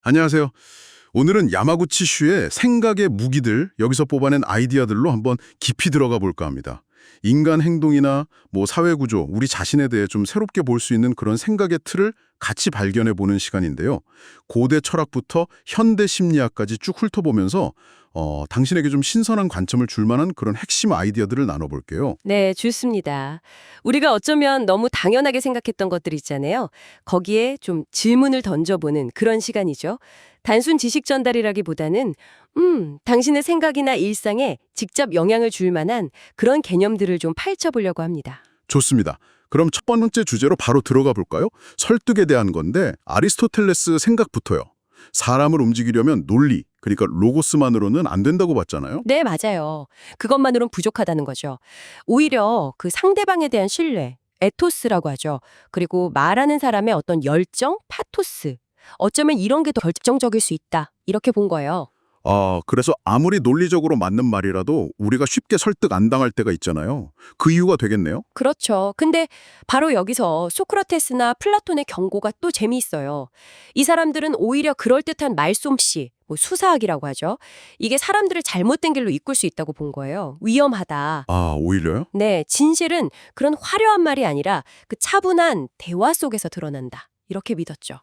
안녕하세요. 오늘은 야마구치슈의 생각의 무기들, 여기서 뽑아낸 아이디어들로 한번 깊이 들어가 볼까 합니다. 인간 행동이나 사회 구조, 우리 자신에 대해 좀 새롭게 볼 수 있는 그런 생각의 틀을 같이 발견해 보는 시간인데요. 고대 철학부터 현대 심리학까지 쭉 훑어보면서 당신에게 좀 신선한 관점을 줄 만한 그런 핵심 아이디어들을 나눠볼게요. 네, 좋습니다. 우리가 어쩌면 너무 당연하게 생각했던 것들 있잖아요. 거기에 좀 질문을 던져보는 그런 시간이죠. 단순 지식 전달이라기보다는 당신의 생각이나 일상에 직접 영향을 줄 만한 그런 개념들을 좀 파헤쳐보려고 합니다. 좋습니다. 그럼 첫 번째 주제로 바로 들어가 볼까요? 설득에 대한 건데 아리스토텔레스 생각부터요. 사람을 움직이려면 논리, 그러니까 로고스만으로는 안 된다고 봤잖아요. 네, 맞아요. 그것만으론 부족하다는 거죠. 오히려 그 상대방에 대한 신뢰, 에토스라고 하죠. 그리고 말하는 사람의 어떤 열정, 파토스. 어쩌면 이런 게 더 결정적일 수 있다. 이렇게 본 거예요. 그래서 아무리 논리적으로 맞는 말이라도 우리가 쉽게 설득 안 당할 때가 있잖아요. 그 이유가 되겠네요. 그렇죠. 근데 바로 여기서 소크라테스나 플라톤의 경고가 또 재미있어요. 이 사람들은 오히려 그럴듯한 말솜씨, 수사학이라고 하죠. 이게 사람들을 잘못된 길로 이끌 수 있다고 본 거예요. 위험하다. 오히려요? 네, 진실은 그런 화려한 말이 아니라 그 차분한 대화 속에서 드러난다. 이렇게 믿었죠.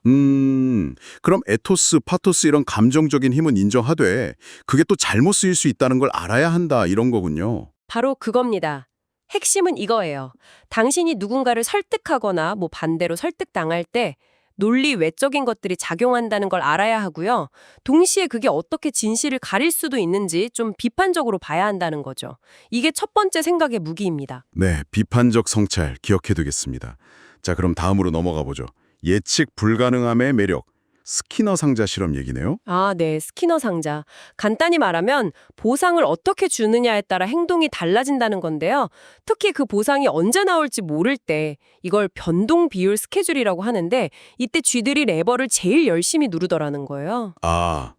그럼 에토스, 파토스 이런 감정적인 힘은 인정하되 그게 또 잘못 쓰일 수 있다는 걸 알아야 한다 이런 거군요. 바로 그겁니다. 핵심은 이거예요. 당신이 누군가를 설득하거나 반대로 설득당할 때 논리 외적인 것들이 작용한다는 걸 알아야 하고요. 동시에 그게 어떻게 진실을 가릴 수도 있는지 좀 비판적으로 봐야 한다는 거죠. 이게 첫 번째 생각의 무기입니다. 네, 비판적 성찰 기억해두겠습니다. 자, 그럼 다음으로 넘어가 보죠. 예측 불가능함의 매력, 스키너 상자 실험 얘기네요. 네, 스키너 상자. 간단히 말하면 보상을 어떻게 주느냐에 따라 행동이 달라진다는 건데요. 특히 그 보상이 언제 나올지 모를 때 이걸 변동 비율 스케줄이라고 하는데 이때 쥐들이 레버를 제일 열심히 누르더라는 거예요.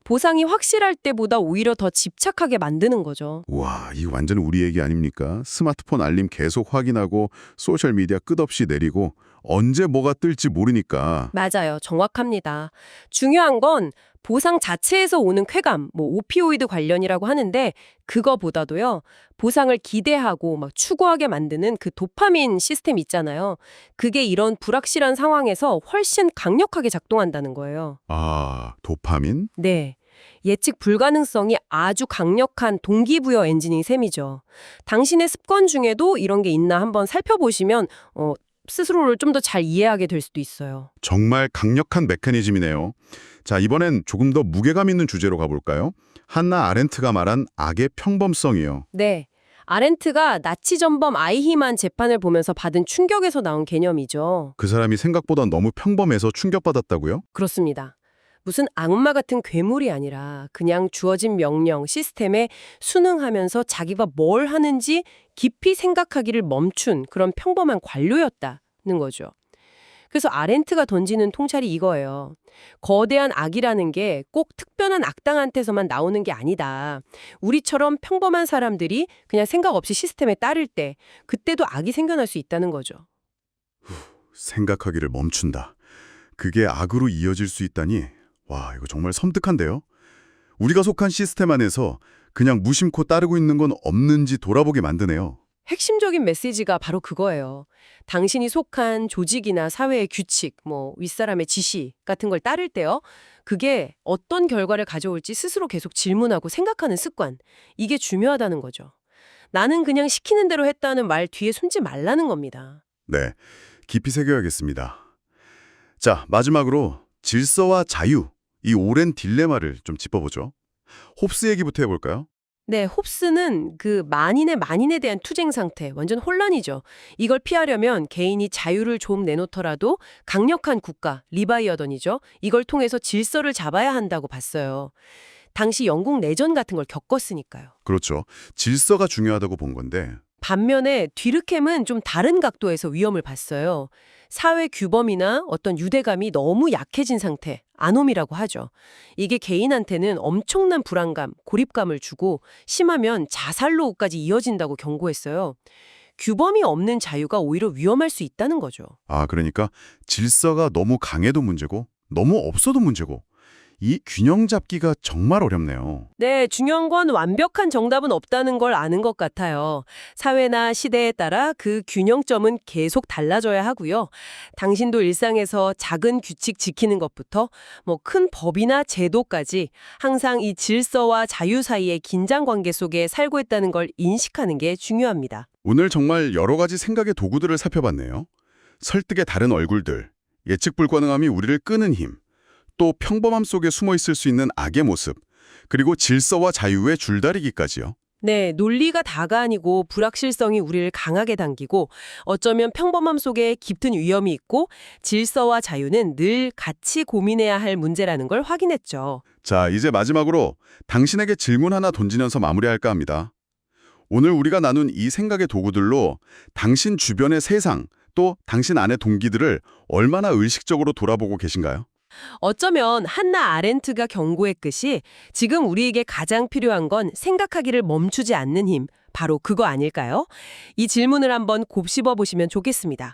보상이 확실할 때보다 오히려 더 집착하게 만드는 거죠. 와, 이거 완전 우리 얘기 아닙니까? 스마트폰 알림 계속 확인하고 소셜미디어 끝없이 내리고 언제 뭐가 뜰지 모르니까. 맞아요. 정확합니다. 중요한 건 보상 자체에서 오는 쾌감, 오피오이드 관련이라고 하는데 그거보다도요. 보상을 기대하고 추구하게 만드는 그 도파민 시스템 있잖아요. 그게 이런 불확실한 상황에서 훨씬 강력하게 작동한다는 거예요. 도파민? 네. 예측 불가능성이 아주 강력한 동기부여 엔진인 셈이죠. 당신의 습관 중에도 이런 게 있나 한번 살펴보시면 스스로를 좀 더 잘 이해하게 될 수도 있어요. 정말 강력한 메커니즘이네요. 자, 이번엔 조금 더 무게감 있는 주제로 가볼까요? 한나 아렌트가 말한 악의 평범성이요. 네. 아렌트가 나치 전범 아이히만 재판을 보면서 받은 충격에서 나온 개념이죠. 그 사람이 생각보다 너무 평범해서 충격받았다고요? 그렇습니다. 무슨 악마 같은 괴물이 아니라 그냥 주어진 명령, 시스템에 순응하면서 자기가 뭘 하는지 깊이 생각하기를 멈춘 그런 평범한 관료였다는 거죠. 그래서 아렌트가 던지는 통찰이 이거예요. 거대한 악이라는 게 꼭 특별한 악당한테서만 나오는 게 아니다. 우리처럼 평범한 사람들이 그냥 생각 없이 시스템에 따를 때 그때도 악이 생겨날 수 있다는 거죠. 생각하기를 멈춘다. 그게 악으로 이어질 수 있다니. 와, 이거 정말 섬뜩한데요? 우리가 속한 시스템 안에서 그냥 무심코 따르고 있는 건 없는지 돌아보게 만드네요. 핵심적인 메시지가 바로 그거예요. 당신이 속한 조직이나 사회의 규칙, 윗사람의 지시 같은 걸 따를 때요. 그게 어떤 결과를 가져올지 스스로 계속 질문하고 생각하는 습관. 이게 중요하다는 거죠. 나는 그냥 시키는 대로 했다는 말 뒤에 숨지 말라는 겁니다. 네, 깊이 새겨야겠습니다. 자, 마지막으로 질서와 자유, 이 오랜 딜레마를 좀 짚어보죠. 홉스 얘기부터 해볼까요? 네, 홉스는 그 만인에 대한 투쟁 상태, 완전 혼란이죠. 이걸 피하려면 개인이 자유를 좀 내놓더라도 강력한 국가, 리바이어던이죠. 이걸 통해서 질서를 잡아야 한다고 봤어요. 당시 영국 내전 같은 걸 겪었으니까요. 그렇죠. 질서가 중요하다고 본 건데 반면에 뒤르켐은 좀 다른 각도에서 위험을 봤어요. 사회 규범이나 어떤 유대감이 너무 약해진 상태, 아놈이라고 하죠. 이게 개인한테는 엄청난 불안감, 고립감을 주고 심하면 자살로까지 이어진다고 경고했어요. 규범이 없는 자유가 오히려 위험할 수 있다는 거죠. 그러니까 질서가 너무 강해도 문제고 너무 없어도 문제고 이 균형 잡기가 정말 어렵네요. 네, 중요한 건 완벽한 정답은 없다는 걸 아는 것 같아요. 사회나 시대에 따라 그 균형점은 계속 달라져야 하고요. 당신도 일상에서 작은 규칙 지키는 것부터 뭐 큰 법이나 제도까지 항상 이 질서와 자유 사이의 긴장 관계 속에 살고 있다는 걸 인식하는 게 중요합니다. 오늘 정말 여러 가지 생각의 도구들을 살펴봤네요. 설득의 다른 얼굴들, 예측 불가능함이 우리를 끄는 힘, 또 평범함 속에 숨어 있을 수 있는 악의 모습, 그리고 질서와 자유의 줄다리기까지요. 네, 논리가 다가 아니고 불확실성이 우리를 강하게 당기고 어쩌면 평범함 속에 깊은 위험이 있고 질서와 자유는 늘 같이 고민해야 할 문제라는 걸 확인했죠. 자, 이제 마지막으로 당신에게 질문 하나 던지면서 마무리할까 합니다. 오늘 우리가 나눈 이 생각의 도구들로 당신 주변의 세상, 또 당신 안의 동기들을 얼마나 의식적으로 돌아보고 계신가요? 어쩌면 한나 아렌트가 경고했듯이 지금 우리에게 가장 필요한 건 생각하기를 멈추지 않는 힘, 바로 그거 아닐까요? 이 질문을 한번 곱씹어 보시면 좋겠습니다.